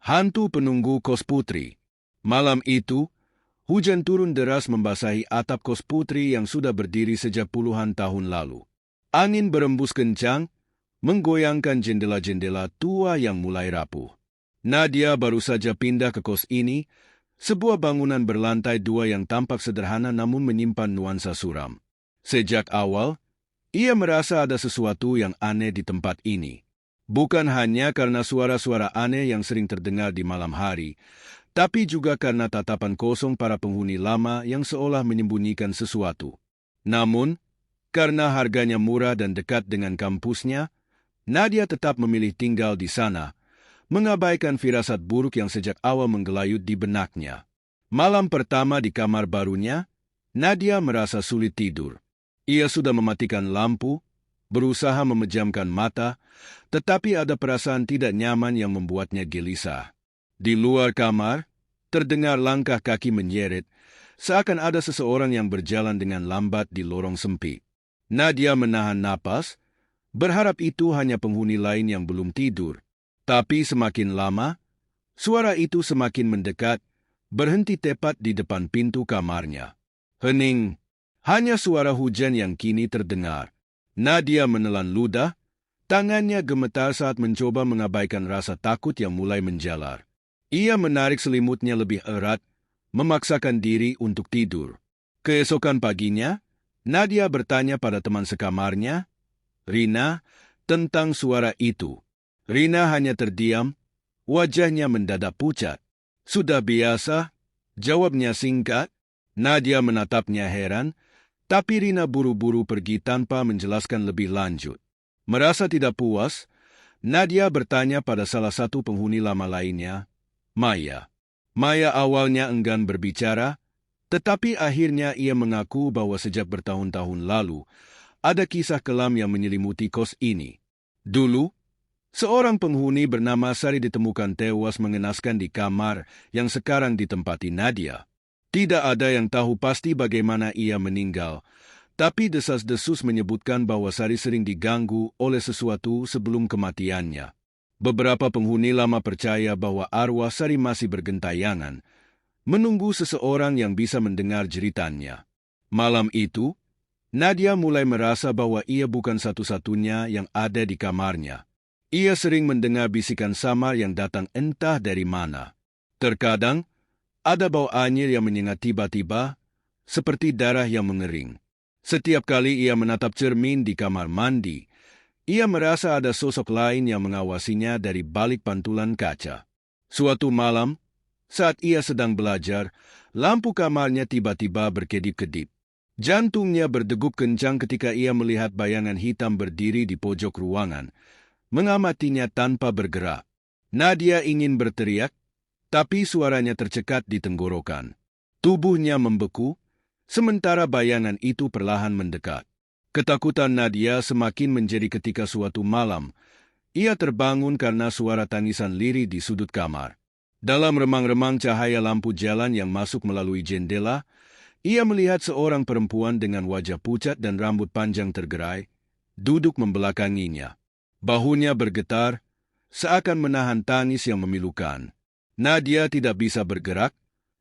Hantu penunggu kos putri. Malam itu, hujan turun deras membasahi atap kos putri yang sudah berdiri sejak puluhan tahun lalu. Angin berembus kencang, menggoyangkan jendela-jendela tua yang mulai rapuh. Nadia baru saja pindah ke kos ini, sebuah bangunan berlantai 2 yang tampak sederhana namun menyimpan nuansa suram. Sejak awal, ia merasa ada sesuatu yang aneh di tempat ini. Bukan hanya karena suara-suara aneh yang sering terdengar di malam hari, tapi juga karena tatapan kosong para penghuni lama yang seolah menyembunyikan sesuatu. Namun, karena harganya murah dan dekat dengan kampusnya, Nadia tetap memilih tinggal di sana, mengabaikan firasat buruk yang sejak awal menggelayut di benaknya. Malam pertama di kamar barunya, Nadia merasa sulit tidur. Ia sudah mematikan lampu, berusaha memejamkan mata, tetapi ada perasaan tidak nyaman yang membuatnya gelisah. Di luar kamar, terdengar langkah kaki menyeret, seakan ada seseorang yang berjalan dengan lambat di lorong sempit. Nadia menahan napas, berharap itu hanya penghuni lain yang belum tidur. Tapi semakin lama, suara itu semakin mendekat, berhenti tepat di depan pintu kamarnya. Hening, hanya suara hujan yang kini terdengar. Nadia menelan ludah, tangannya gemetar saat mencoba mengabaikan rasa takut yang mulai menjalar. Ia menarik selimutnya lebih erat, memaksakan diri untuk tidur. Keesokan paginya, Nadia bertanya pada teman sekamarnya, Rina, tentang suara itu. Rina hanya terdiam, wajahnya mendadak pucat. Sudah biasa, jawabnya singkat. Nadia menatapnya heran, tapi Rina buru-buru pergi tanpa menjelaskan lebih lanjut. Merasa tidak puas, Nadia bertanya pada salah satu penghuni lama lainnya, Maya. Maya awalnya enggan berbicara, tetapi akhirnya ia mengaku bahwa sejak bertahun-tahun lalu, ada kisah kelam yang menyelimuti kos ini. Dulu, seorang penghuni bernama Sari ditemukan tewas mengenaskan di kamar yang sekarang ditempati Nadia. Tidak ada yang tahu pasti bagaimana ia meninggal, tapi desas-desus menyebutkan bahwa Sari sering diganggu oleh sesuatu sebelum kematiannya. Beberapa penghuni lama percaya bahwa arwah Sari masih bergentayangan, menunggu seseorang yang bisa mendengar jeritannya. Malam itu, Nadia mulai merasa bahwa ia bukan satu-satunya yang ada di kamarnya. Ia sering mendengar bisikan samar yang datang entah dari mana. Terkadang, ada bau anyir yang menyengat tiba-tiba, seperti darah yang mengering. Setiap kali ia menatap cermin di kamar mandi, ia merasa ada sosok lain yang mengawasinya dari balik pantulan kaca. Suatu malam, saat ia sedang belajar, lampu kamarnya tiba-tiba berkedip-kedip. Jantungnya berdegup kencang ketika ia melihat bayangan hitam berdiri di pojok ruangan, mengamatinya tanpa bergerak. Nadia ingin berteriak, tapi suaranya tercekat di tenggorokan. Tubuhnya membeku, sementara bayangan itu perlahan mendekat. Ketakutan Nadia semakin menjadi ketika suatu malam, ia terbangun karena suara tangisan lirih di sudut kamar. Dalam remang-remang cahaya lampu jalan yang masuk melalui jendela, ia melihat seorang perempuan dengan wajah pucat dan rambut panjang tergerai, duduk membelakanginya. Bahunya bergetar, seakan menahan tangis yang memilukan. Nadia tidak bisa bergerak,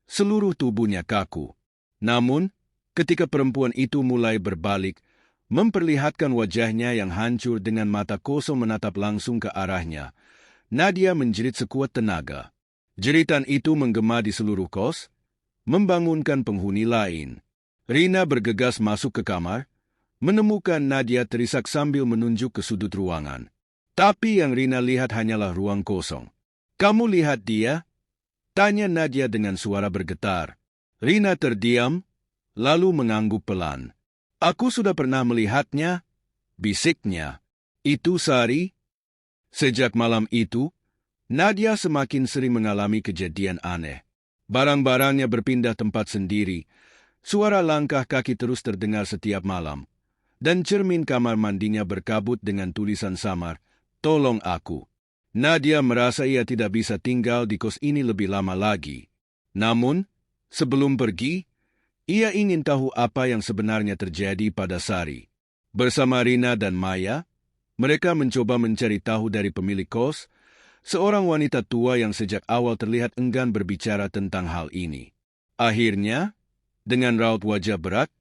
seluruh tubuhnya kaku. Namun, ketika perempuan itu mulai berbalik, memperlihatkan wajahnya yang hancur dengan mata kosong menatap langsung ke arahnya, Nadia menjerit sekuat tenaga. Jeritan itu menggema di seluruh kos, membangunkan penghuni lain. Rina bergegas masuk ke kamar, menemukan Nadia terisak sambil menunjuk ke sudut ruangan. Tapi yang Rina lihat hanyalah ruang kosong. "Kamu lihat dia?" tanya Nadia dengan suara bergetar. Rina terdiam, lalu mengangguk pelan. "Aku sudah pernah melihatnya," bisiknya. "Itu Sari?" Sejak malam itu, Nadia semakin sering mengalami kejadian aneh. Barang-barangnya berpindah tempat sendiri, suara langkah kaki terus terdengar setiap malam, dan cermin kamar mandinya berkabut dengan tulisan samar, "Tolong aku." Nadia merasa ia tidak bisa tinggal di kos ini lebih lama lagi. Namun, sebelum pergi, ia ingin tahu apa yang sebenarnya terjadi pada Sari. Bersama Rina dan Maya, mereka mencoba mencari tahu dari pemilik kos, seorang wanita tua yang sejak awal terlihat enggan berbicara tentang hal ini. Akhirnya, dengan raut wajah berat,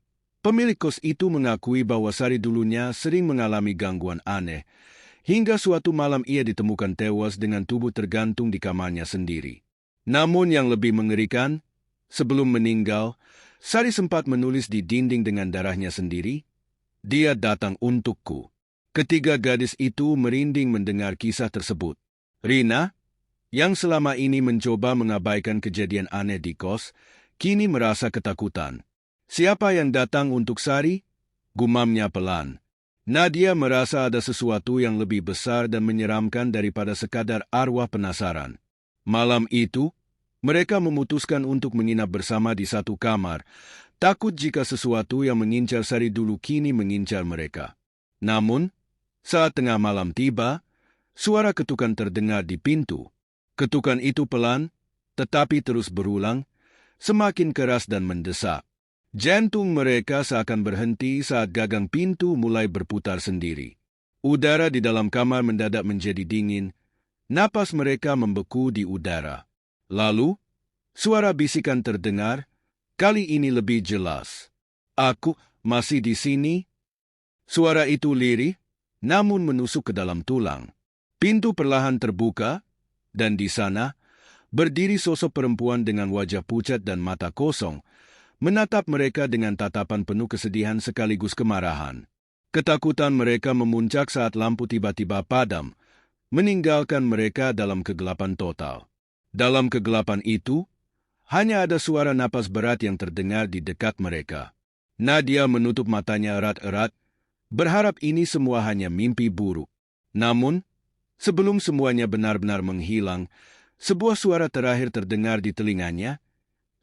pemilik kos itu mengakui bahwa Sari dulunya sering mengalami gangguan aneh, hingga suatu malam ia ditemukan tewas dengan tubuh tergantung di kamarnya sendiri. Namun yang lebih mengerikan, sebelum meninggal, Sari sempat menulis di dinding dengan darahnya sendiri, "Dia datang untukku." Ketiga gadis itu merinding mendengar kisah tersebut. Rina, yang selama ini mencoba mengabaikan kejadian aneh di kos, kini merasa ketakutan. "Siapa yang datang untuk Sari?" gumamnya pelan. Nadia merasa ada sesuatu yang lebih besar dan menyeramkan daripada sekadar arwah penasaran. Malam itu, mereka memutuskan untuk menginap bersama di satu kamar, takut jika sesuatu yang mengincar Sari dulu kini mengincar mereka. Namun, saat tengah malam tiba, suara ketukan terdengar di pintu. Ketukan itu pelan, tetapi terus berulang, semakin keras dan mendesak. Jantung mereka seakan berhenti saat gagang pintu mulai berputar sendiri. Udara di dalam kamar mendadak menjadi dingin, napas mereka membeku di udara. Lalu, suara bisikan terdengar, kali ini lebih jelas. "Aku masih di sini?" Suara itu lirih, namun menusuk ke dalam tulang. Pintu perlahan terbuka, dan di sana, berdiri sosok perempuan dengan wajah pucat dan mata kosong, menatap mereka dengan tatapan penuh kesedihan sekaligus kemarahan. Ketakutan mereka memuncak saat lampu tiba-tiba padam, meninggalkan mereka dalam kegelapan total. Dalam kegelapan itu, hanya ada suara napas berat yang terdengar di dekat mereka. Nadia menutup matanya erat-erat, berharap ini semua hanya mimpi buruk. Namun, sebelum semuanya benar-benar menghilang, sebuah suara terakhir terdengar di telinganya,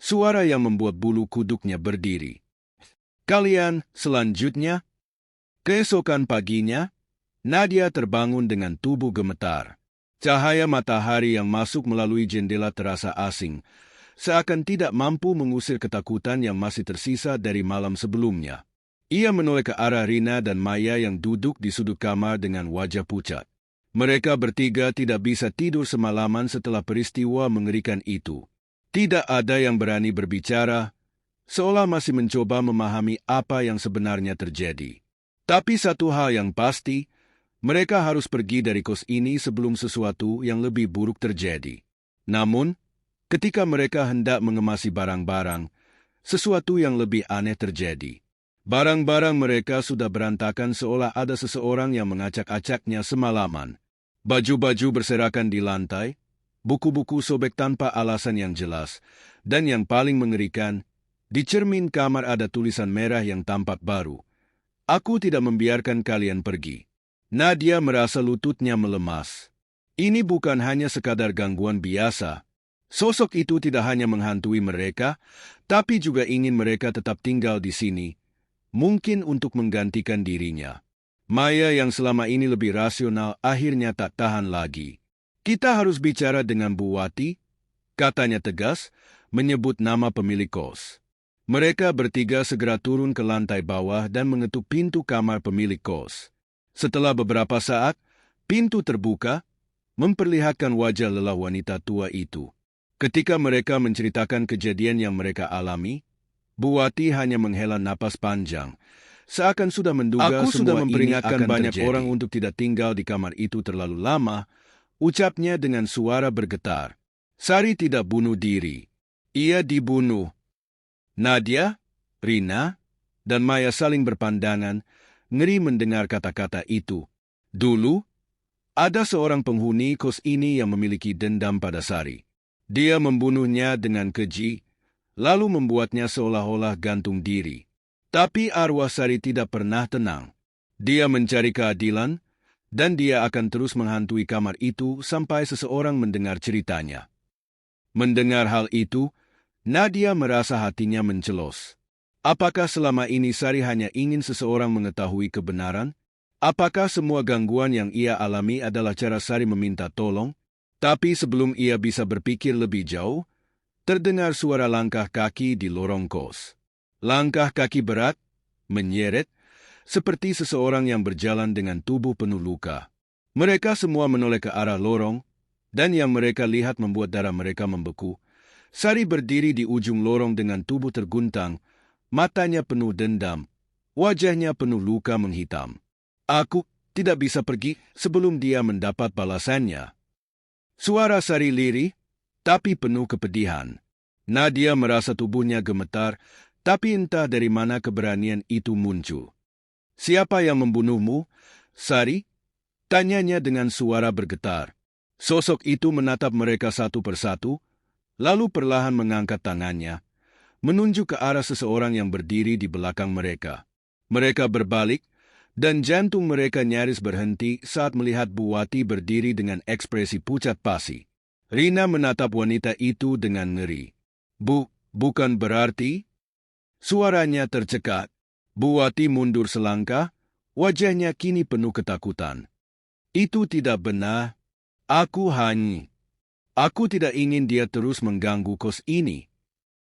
suara yang membuat bulu kuduknya berdiri. "Kalian selanjutnya?" Keesokan paginya, Nadia terbangun dengan tubuh gemetar. Cahaya matahari yang masuk melalui jendela terasa asing, seakan tidak mampu mengusir ketakutan yang masih tersisa dari malam sebelumnya. Ia menoleh ke arah Rina dan Maya yang duduk di sudut kamar dengan wajah pucat. Mereka bertiga tidak bisa tidur semalaman setelah peristiwa mengerikan itu. Tidak ada yang berani berbicara, seolah masih mencoba memahami apa yang sebenarnya terjadi. Tapi satu hal yang pasti, mereka harus pergi dari kos ini sebelum sesuatu yang lebih buruk terjadi. Namun, ketika mereka hendak mengemasi barang-barang, sesuatu yang lebih aneh terjadi. Barang-barang mereka sudah berantakan seolah ada seseorang yang mengacak-acaknya semalaman. Baju-baju berserakan di lantai, buku-buku sobek tanpa alasan yang jelas, dan yang paling mengerikan, di cermin kamar ada tulisan merah yang tampak baru. "Aku tidak membiarkan kalian pergi." Nadia merasa lututnya melemas. Ini bukan hanya sekadar gangguan biasa. Sosok itu tidak hanya menghantui mereka, tapi juga ingin mereka tetap tinggal di sini, mungkin untuk menggantikan dirinya. Maya yang selama ini lebih rasional akhirnya tak tahan lagi. "Kita harus bicara dengan Bu Wati," katanya tegas, menyebut nama pemilik kos. Mereka bertiga segera turun ke lantai bawah dan mengetuk pintu kamar pemilik kos. Setelah beberapa saat, pintu terbuka, memperlihatkan wajah lelah wanita tua itu. Ketika mereka menceritakan kejadian yang mereka alami, Bu Wati hanya menghela napas panjang, seakan sudah menduga "Aku sudah semua memperingatkan ini akan banyak terjadi. orang untuk tidak tinggal di kamar itu terlalu lama, ucapnya dengan suara bergetar. Sari tidak bunuh diri. Ia dibunuh. Nadia, Rina, dan Maya saling berpandangan, ngeri mendengar kata-kata itu. Dulu, ada seorang penghuni kos ini yang memiliki dendam pada Sari. Dia membunuhnya dengan keji, lalu membuatnya seolah-olah gantung diri. Tapi arwah Sari tidak pernah tenang. Dia mencari keadilan, dan dia akan terus menghantui kamar itu sampai seseorang mendengar ceritanya. Mendengar hal itu, Nadia merasa hatinya mencelos. Apakah selama ini Sari hanya ingin seseorang mengetahui kebenaran? Apakah semua gangguan yang ia alami adalah cara Sari meminta tolong? Tapi sebelum ia bisa berpikir lebih jauh, terdengar suara langkah kaki di lorong kos. Langkah kaki berat, menyeret, seperti seseorang yang berjalan dengan tubuh penuh luka. Mereka semua menoleh ke arah lorong, dan yang mereka lihat membuat darah mereka membeku. Sari berdiri di ujung lorong dengan tubuh terguntang, matanya penuh dendam, wajahnya penuh luka menghitam. Aku tidak bisa pergi sebelum dia mendapat balasannya. Suara Sari lirih, tapi penuh kepedihan. Nadia merasa tubuhnya gemetar, tapi entah dari mana keberanian itu muncul. Siapa yang membunuhmu, Sari? Tanyanya dengan suara bergetar. Sosok itu menatap mereka satu persatu, lalu perlahan mengangkat tangannya, menunjuk ke arah seseorang yang berdiri di belakang mereka. Mereka berbalik, dan jantung mereka nyaris berhenti saat melihat Bu Wati berdiri dengan ekspresi pucat pasi. Rina menatap wanita itu dengan ngeri. Bukan berarti? Suaranya tercekat. Bu Wati mundur selangkah, wajahnya kini penuh ketakutan. Itu tidak benar. Aku tidak ingin dia terus mengganggu kos ini.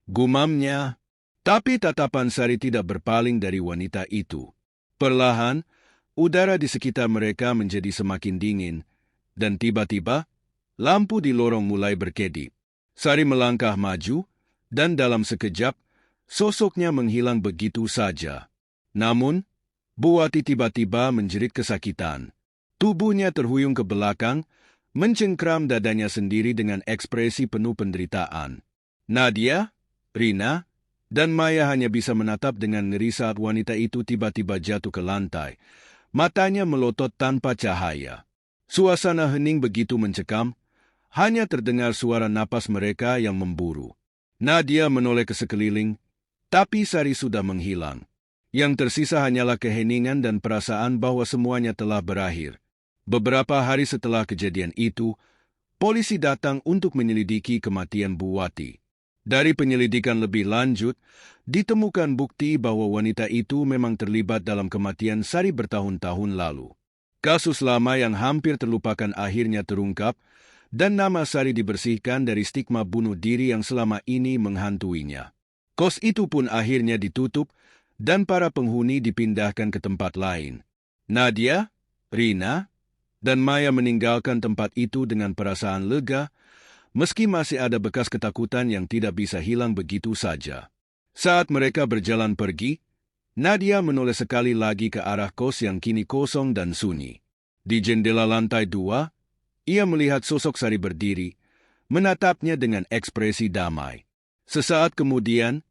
Gumamnya, tapi tatapan Sari tidak berpaling dari wanita itu. Perlahan, udara di sekitar mereka menjadi semakin dingin, dan tiba-tiba, lampu di lorong mulai berkedip. Sari melangkah maju, dan dalam sekejap, sosoknya menghilang begitu saja. Namun, Bu Wati tiba-tiba menjerit kesakitan. Tubuhnya terhuyung ke belakang, mencengkram dadanya sendiri dengan ekspresi penuh penderitaan. Nadia, Rina, dan Maya hanya bisa menatap dengan ngeri saat wanita itu tiba-tiba jatuh ke lantai. Matanya melotot tanpa cahaya. Suasana hening begitu mencekam, hanya terdengar suara napas mereka yang memburu. Nadia menoleh ke sekeliling, tapi Sari sudah menghilang. Yang tersisa hanyalah keheningan dan perasaan bahwa semuanya telah berakhir. Beberapa hari setelah kejadian itu, polisi datang untuk menyelidiki kematian Bu Wati. Dari penyelidikan lebih lanjut, ditemukan bukti bahwa wanita itu memang terlibat dalam kematian Sari bertahun-tahun lalu. Kasus lama yang hampir terlupakan akhirnya terungkap, dan nama Sari dibersihkan dari stigma bunuh diri yang selama ini menghantuinya. Kos itu pun akhirnya ditutup, dan para penghuni dipindahkan ke tempat lain. Nadia, Rina, dan Maya meninggalkan tempat itu dengan perasaan lega, meski masih ada bekas ketakutan yang tidak bisa hilang begitu saja. Saat mereka berjalan pergi, Nadia menoleh sekali lagi ke arah kos yang kini kosong dan sunyi. Di jendela lantai 2, ia melihat sosok Sari berdiri, menatapnya dengan ekspresi damai. Sesaat kemudian,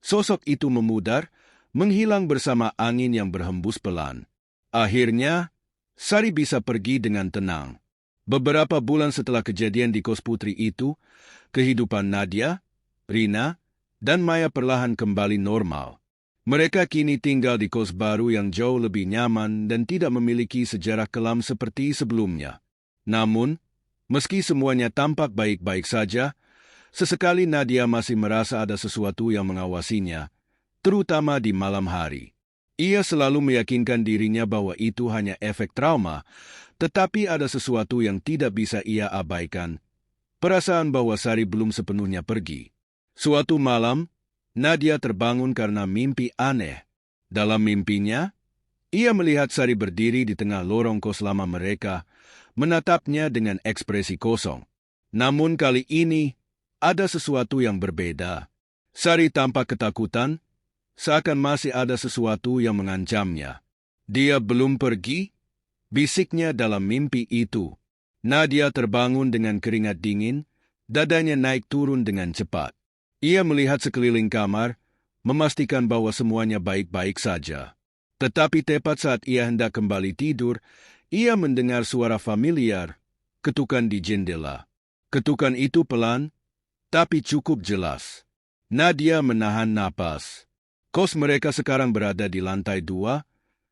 sosok itu memudar, menghilang bersama angin yang berhembus pelan. Akhirnya, Sari bisa pergi dengan tenang. Beberapa bulan setelah kejadian di kos putri itu, kehidupan Nadia, Rina, dan Maya perlahan kembali normal. Mereka kini tinggal di kos baru yang jauh lebih nyaman dan tidak memiliki sejarah kelam seperti sebelumnya. Namun, meski semuanya tampak baik-baik saja, sesekali Nadia masih merasa ada sesuatu yang mengawasinya, terutama di malam hari. Ia selalu meyakinkan dirinya bahwa itu hanya efek trauma, tetapi ada sesuatu yang tidak bisa ia abaikan. Perasaan bahwa Sari belum sepenuhnya pergi. Suatu malam, Nadia terbangun karena mimpi aneh. Dalam mimpinya, ia melihat Sari berdiri di tengah lorong kos lama mereka, menatapnya dengan ekspresi kosong. Namun kali ini, ada sesuatu yang berbeda. Sari tampak ketakutan, seakan masih ada sesuatu yang mengancamnya. Dia belum pergi? Bisiknya dalam mimpi itu. Nadia terbangun dengan keringat dingin, dadanya naik turun dengan cepat. Ia melihat sekeliling kamar, memastikan bahwa semuanya baik-baik saja. Tetapi tepat saat ia hendak kembali tidur, ia mendengar suara familiar, ketukan di jendela. Ketukan itu pelan, tapi cukup jelas. Nadia menahan napas. Kos mereka sekarang berada di lantai 2,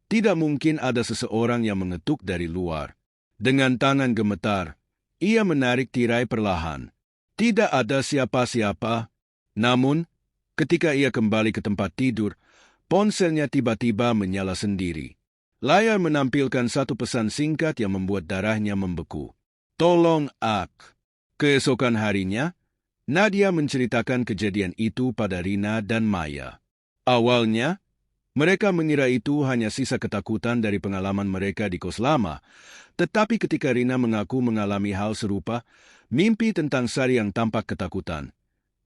tidak mungkin ada seseorang yang mengetuk dari luar. Dengan tangan gemetar, ia menarik tirai perlahan. Tidak ada siapa-siapa, namun ketika ia kembali ke tempat tidur, ponselnya tiba-tiba menyala sendiri. Layar menampilkan satu pesan singkat yang membuat darahnya membeku. Tolong ak. Keesokan harinya, Nadia menceritakan kejadian itu pada Rina dan Maya. Awalnya, Mereka mengira itu hanya sisa ketakutan dari pengalaman mereka di kos lama, tetapi ketika Rina mengaku mengalami hal serupa, mimpi tentang Sari yang tampak ketakutan,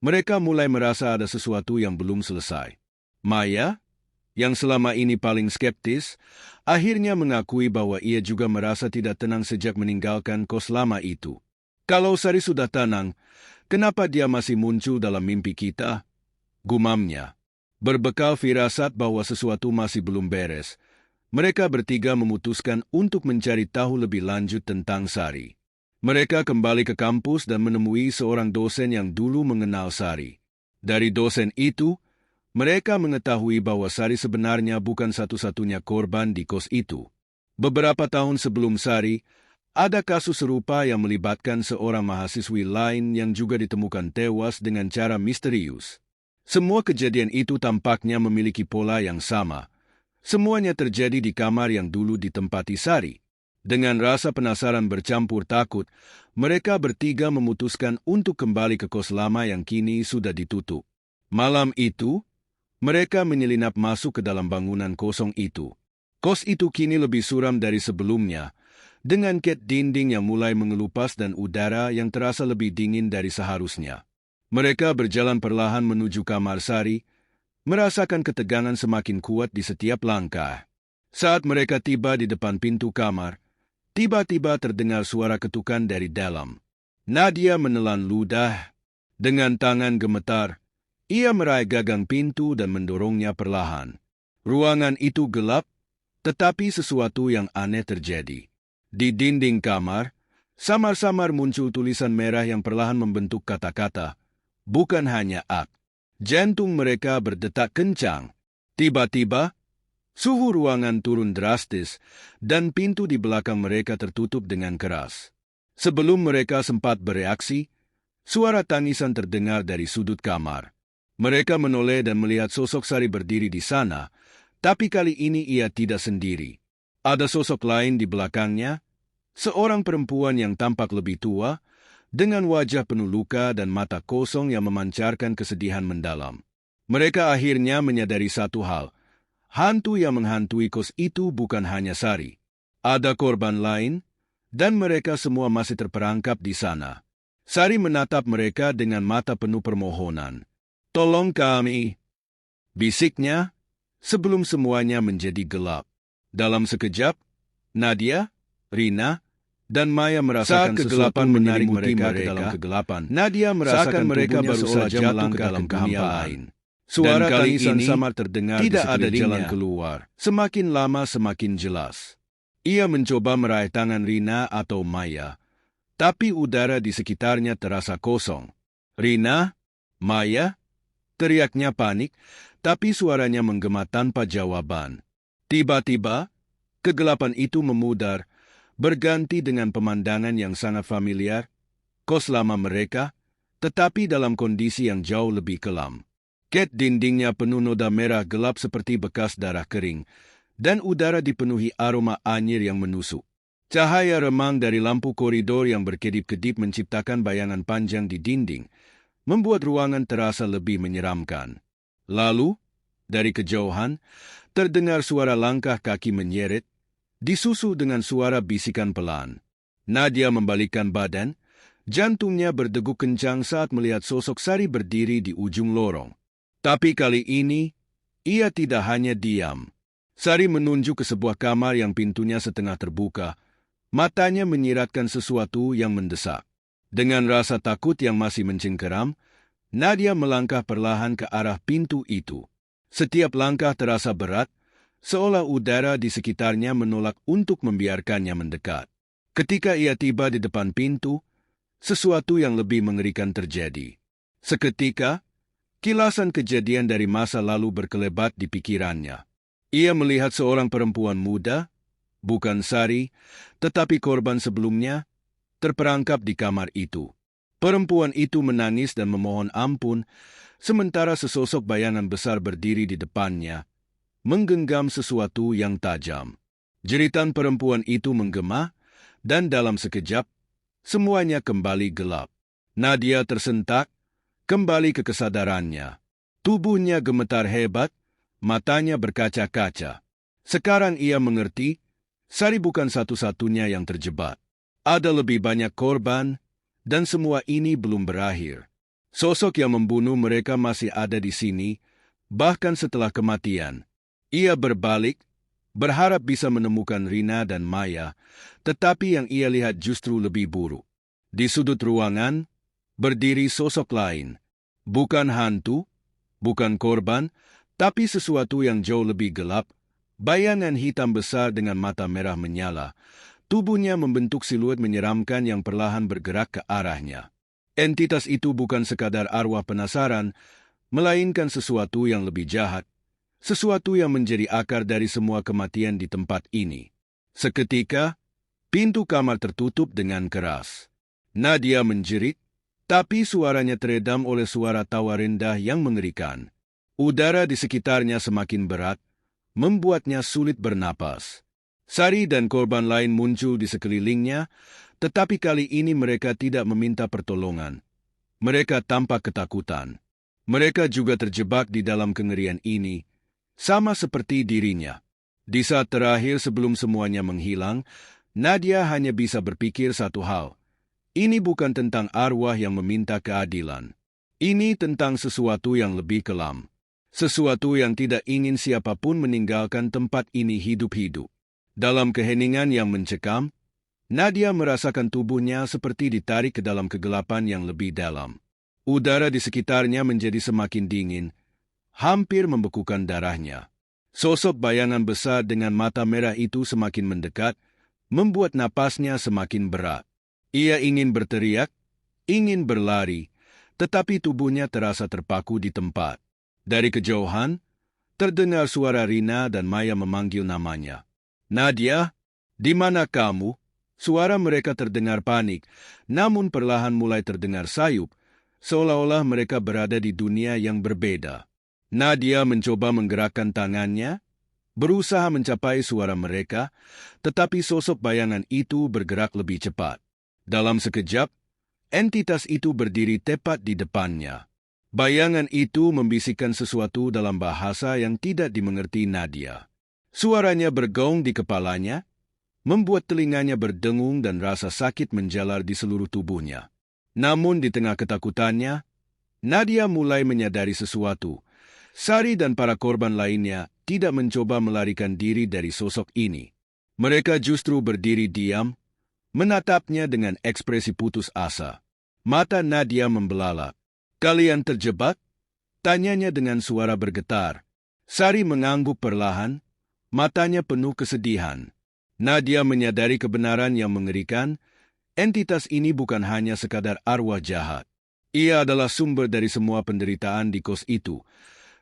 mereka mulai merasa ada sesuatu yang belum selesai. Maya, yang selama ini paling skeptis, akhirnya mengakui bahwa ia juga merasa tidak tenang sejak meninggalkan kos lama itu. Kalau Sari sudah tenang, kenapa dia masih muncul dalam mimpi kita? Gumamnya. Berbekal firasat bahwa sesuatu masih belum beres, mereka bertiga memutuskan untuk mencari tahu lebih lanjut tentang Sari. Mereka kembali ke kampus dan menemui seorang dosen yang dulu mengenal Sari. Dari dosen itu, mereka mengetahui bahwa Sari sebenarnya bukan satu-satunya korban di kos itu. Beberapa tahun sebelum Sari, ada kasus serupa yang melibatkan seorang mahasiswi lain yang juga ditemukan tewas dengan cara misterius. Semua kejadian itu tampaknya memiliki pola yang sama. Semuanya terjadi di kamar yang dulu ditempati Sari. Dengan rasa penasaran bercampur takut, mereka bertiga memutuskan untuk kembali ke kos lama yang kini sudah ditutup. Malam itu, mereka menyelinap masuk ke dalam bangunan kosong itu. Kos itu kini lebih suram dari sebelumnya, dengan cat dinding yang mulai mengelupas dan udara yang terasa lebih dingin dari seharusnya. Mereka berjalan perlahan menuju kamar Sari, merasakan ketegangan semakin kuat di setiap langkah. Saat mereka tiba di depan pintu kamar, tiba-tiba terdengar suara ketukan dari dalam. Nadia menelan ludah. Dengan tangan gemetar, ia meraih gagang pintu dan mendorongnya perlahan. Ruangan itu gelap, tetapi sesuatu yang aneh terjadi. Di dinding kamar, samar-samar muncul tulisan merah yang perlahan membentuk kata-kata. Bukan hanya ak. Jantung mereka berdetak kencang. Tiba-tiba, suhu ruangan turun drastis dan pintu di belakang mereka tertutup dengan keras. Sebelum mereka sempat bereaksi, suara tangisan terdengar dari sudut kamar. Mereka menoleh dan melihat sosok Sari berdiri di sana, tapi kali ini ia tidak sendiri. Ada sosok lain di belakangnya, seorang perempuan yang tampak lebih tua, dengan wajah penuh luka dan mata kosong yang memancarkan kesedihan mendalam. Mereka akhirnya menyadari satu hal. Hantu yang menghantui kos itu bukan hanya Sari. Ada korban lain, dan mereka semua masih terperangkap di sana. Sari menatap mereka dengan mata penuh permohonan. "Tolong kami," bisiknya, sebelum semuanya menjadi gelap. Dalam sekejap, Nadia, Rina, dan Maya merasakan kegelapan menarik mereka ke dalam kegelapan. Nadia merasakan mereka baru saja melangkah dalam dunia lain. Suara tangisan samar terdengar di sekeliling jalan keluar. Semakin lama semakin jelas. Ia mencoba meraih tangan Rina atau Maya, tapi udara di sekitarnya terasa kosong. "Rina? Maya?" teriaknya panik, tapi suaranya menggema tanpa jawaban. Tiba-tiba, kegelapan itu memudar, berganti dengan pemandangan yang sangat familiar, kos lama mereka, tetapi dalam kondisi yang jauh lebih kelam. Cat dindingnya penuh noda merah gelap seperti bekas darah kering, dan udara dipenuhi aroma anyir yang menusuk. Cahaya remang dari lampu koridor yang berkedip-kedip menciptakan bayangan panjang di dinding, membuat ruangan terasa lebih menyeramkan. Lalu, dari kejauhan, terdengar suara langkah kaki menyeret, disusul dengan suara bisikan pelan. Nadia membalikkan badan, jantungnya berdegup kencang saat melihat sosok Sari berdiri di ujung lorong. Tapi kali ini, ia tidak hanya diam. Sari menunjuk ke sebuah kamar yang pintunya setengah terbuka, matanya menyiratkan sesuatu yang mendesak. Dengan rasa takut yang masih mencengkeram, Nadia melangkah perlahan ke arah pintu itu. Setiap langkah terasa berat, seolah udara di sekitarnya menolak untuk membiarkannya mendekat. Ketika ia tiba di depan pintu, sesuatu yang lebih mengerikan terjadi. Seketika, kilasan kejadian dari masa lalu berkelebat di pikirannya. Ia melihat seorang perempuan muda, bukan Sari, tetapi korban sebelumnya, terperangkap di kamar itu. Perempuan itu menangis dan memohon ampun, sementara sesosok bayangan besar berdiri di depannya, menggenggam sesuatu yang tajam. Jeritan perempuan itu menggema, dan dalam sekejap, semuanya kembali gelap. Nadia tersentak, kembali ke kesadarannya. Tubuhnya gemetar hebat, matanya berkaca-kaca. Sekarang ia mengerti, Sari bukan satu-satunya yang terjebak. Ada lebih banyak korban, dan semua ini belum berakhir. Sosok yang membunuh mereka masih ada di sini, bahkan setelah kematian. Ia berbalik, berharap bisa menemukan Rina dan Maya, tetapi yang ia lihat justru lebih buruk. Di sudut ruangan, berdiri sosok lain. Bukan hantu, bukan korban, tapi sesuatu yang jauh lebih gelap. Bayangan hitam besar dengan mata merah menyala. Tubuhnya membentuk siluet menyeramkan yang perlahan bergerak ke arahnya. Entitas itu bukan sekadar arwah penasaran, melainkan sesuatu yang lebih jahat. Sesuatu yang menjadi akar dari semua kematian di tempat ini. Seketika, pintu kamar tertutup dengan keras. Nadia menjerit, tapi suaranya teredam oleh suara tawa rendah yang mengerikan. Udara di sekitarnya semakin berat, membuatnya sulit bernapas. Sari dan korban lain muncul di sekelilingnya, tetapi kali ini mereka tidak meminta pertolongan. Mereka tampak ketakutan. Mereka juga terjebak di dalam kengerian ini, sama seperti dirinya. Di saat terakhir sebelum semuanya menghilang, Nadia hanya bisa berpikir satu hal. Ini bukan tentang arwah yang meminta keadilan. Ini tentang sesuatu yang lebih kelam. Sesuatu yang tidak ingin siapapun meninggalkan tempat ini hidup-hidup. Dalam keheningan yang mencekam, Nadia merasakan tubuhnya seperti ditarik ke dalam kegelapan yang lebih dalam. Udara di sekitarnya menjadi semakin dingin, hampir membekukan darahnya. Sosok bayangan besar dengan mata merah itu semakin mendekat, membuat napasnya semakin berat. Ia ingin berteriak, ingin berlari, tetapi tubuhnya terasa terpaku di tempat. Dari kejauhan, terdengar suara Rina dan Maya memanggil namanya. Nadia, di mana kamu? Suara mereka terdengar panik, namun perlahan mulai terdengar sayup, seolah-olah mereka berada di dunia yang berbeda. Nadia mencoba menggerakkan tangannya, berusaha mencapai suara mereka, tetapi sosok bayangan itu bergerak lebih cepat. Dalam sekejap, entitas itu berdiri tepat di depannya. Bayangan itu membisikkan sesuatu dalam bahasa yang tidak dimengerti Nadia. Suaranya bergaung di kepalanya, membuat telinganya berdengung dan rasa sakit menjalar di seluruh tubuhnya. Namun di tengah ketakutannya, Nadia mulai menyadari sesuatu. Sari dan para korban lainnya tidak mencoba melarikan diri dari sosok ini. Mereka justru berdiri diam, menatapnya dengan ekspresi putus asa. Mata Nadia membelalak. "Kalian terjebak?" tanyanya dengan suara bergetar. Sari mengangguk perlahan, matanya penuh kesedihan. Nadia menyadari kebenaran yang mengerikan, entitas ini bukan hanya sekadar arwah jahat. Ia adalah sumber dari semua penderitaan di kos itu,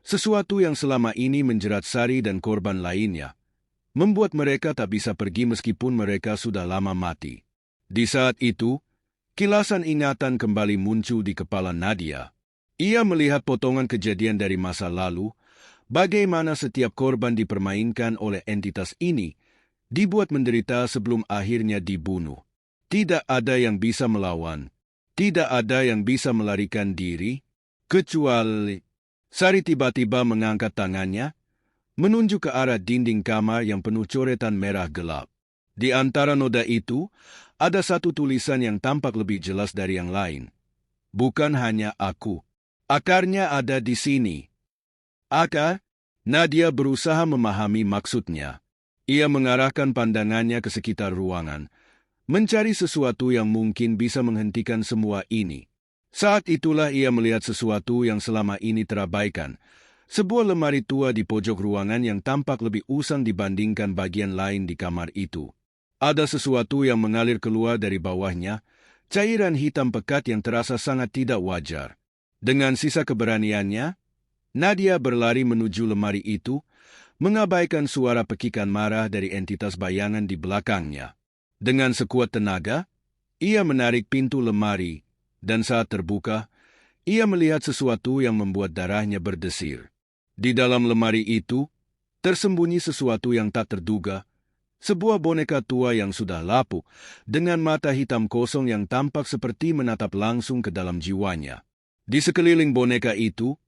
sesuatu yang selama ini menjerat Sari dan korban lainnya, membuat mereka tak bisa pergi meskipun mereka sudah lama mati. Di saat itu, kilasan ingatan kembali muncul di kepala Nadia. Ia melihat potongan kejadian dari masa lalu, bagaimana setiap korban dipermainkan oleh entitas ini, dibuat menderita sebelum akhirnya dibunuh. Tidak ada yang bisa melawan, tidak ada yang bisa melarikan diri, kecuali... Sari tiba-tiba mengangkat tangannya, menunjuk ke arah dinding kamar yang penuh coretan merah gelap. Di antara noda itu, ada satu tulisan yang tampak lebih jelas dari yang lain. "Bukan hanya aku. Akarnya ada di sini." Akar? Nadia berusaha memahami maksudnya. Ia mengarahkan pandangannya ke sekitar ruangan, mencari sesuatu yang mungkin bisa menghentikan semua ini. Saat itulah ia melihat sesuatu yang selama ini terabaikan. Sebuah lemari tua di pojok ruangan yang tampak lebih usang dibandingkan bagian lain di kamar itu. Ada sesuatu yang mengalir keluar dari bawahnya, cairan hitam pekat yang terasa sangat tidak wajar. Dengan sisa keberaniannya, Nadia berlari menuju lemari itu, mengabaikan suara pekikan marah dari entitas bayangan di belakangnya. Dengan sekuat tenaga, ia menarik pintu lemari, dan saat terbuka, ia melihat sesuatu yang membuat darahnya berdesir. Di dalam lemari itu, tersembunyi sesuatu yang tak terduga, sebuah boneka tua yang sudah lapuk, dengan mata hitam kosong yang tampak seperti menatap langsung ke dalam jiwanya. Di sekeliling boneka itu,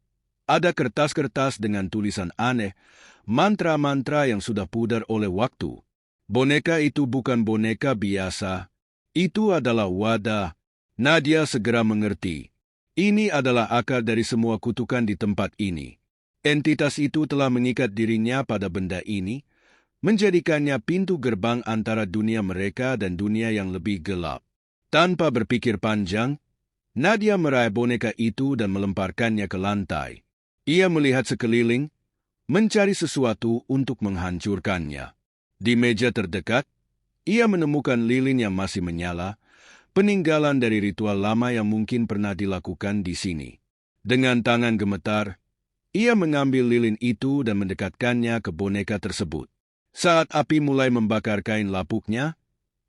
Ada kertas-kertas dengan tulisan aneh, mantra-mantra yang sudah pudar oleh waktu. Boneka itu bukan boneka biasa. Itu adalah wadah. Nadia segera mengerti. Ini adalah akar dari semua kutukan di tempat ini. Entitas itu telah mengikat dirinya pada benda ini, menjadikannya pintu gerbang antara dunia mereka dan dunia yang lebih gelap. Tanpa berpikir panjang, Nadia meraih boneka itu dan melemparkannya ke lantai. Ia melihat sekeliling, mencari sesuatu untuk menghancurkannya. Di meja terdekat, ia menemukan lilin yang masih menyala, peninggalan dari ritual lama yang mungkin pernah dilakukan di sini. Dengan tangan gemetar, ia mengambil lilin itu dan mendekatkannya ke boneka tersebut. Saat api mulai membakar kain lapuknya,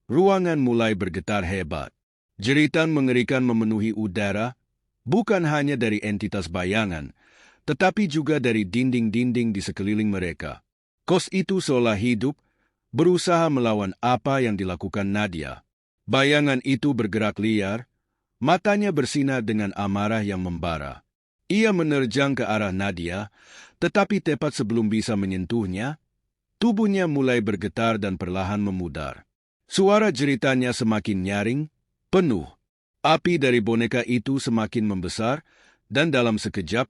ruangan mulai bergetar hebat. Jeritan mengerikan memenuhi udara, bukan hanya dari entitas bayangan, tetapi juga dari dinding-dinding di sekeliling mereka. Kos itu seolah hidup, berusaha melawan apa yang dilakukan Nadia. Bayangan itu bergerak liar, matanya bersinar dengan amarah yang membara. Ia menerjang ke arah Nadia, tetapi tepat sebelum bisa menyentuhnya, tubuhnya mulai bergetar dan perlahan memudar. Suara jeritannya semakin nyaring, penuh. Api dari boneka itu semakin membesar, dan dalam sekejap,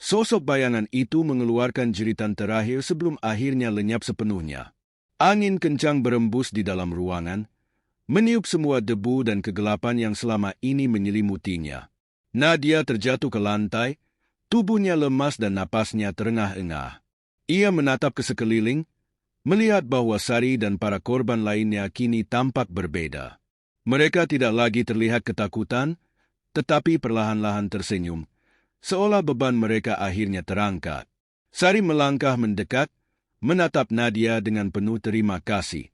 sosok bayangan itu mengeluarkan jeritan terakhir sebelum akhirnya lenyap sepenuhnya. Angin kencang berembus di dalam ruangan, meniup semua debu dan kegelapan yang selama ini menyelimutinya. Nadia terjatuh ke lantai, tubuhnya lemas dan napasnya terengah-engah. Ia menatap ke sekeliling, melihat bahwa Sari dan para korban lainnya kini tampak berbeda. Mereka tidak lagi terlihat ketakutan, tetapi perlahan-lahan tersenyum, seolah beban mereka akhirnya terangkat. Sari melangkah mendekat, menatap Nadia dengan penuh terima kasih.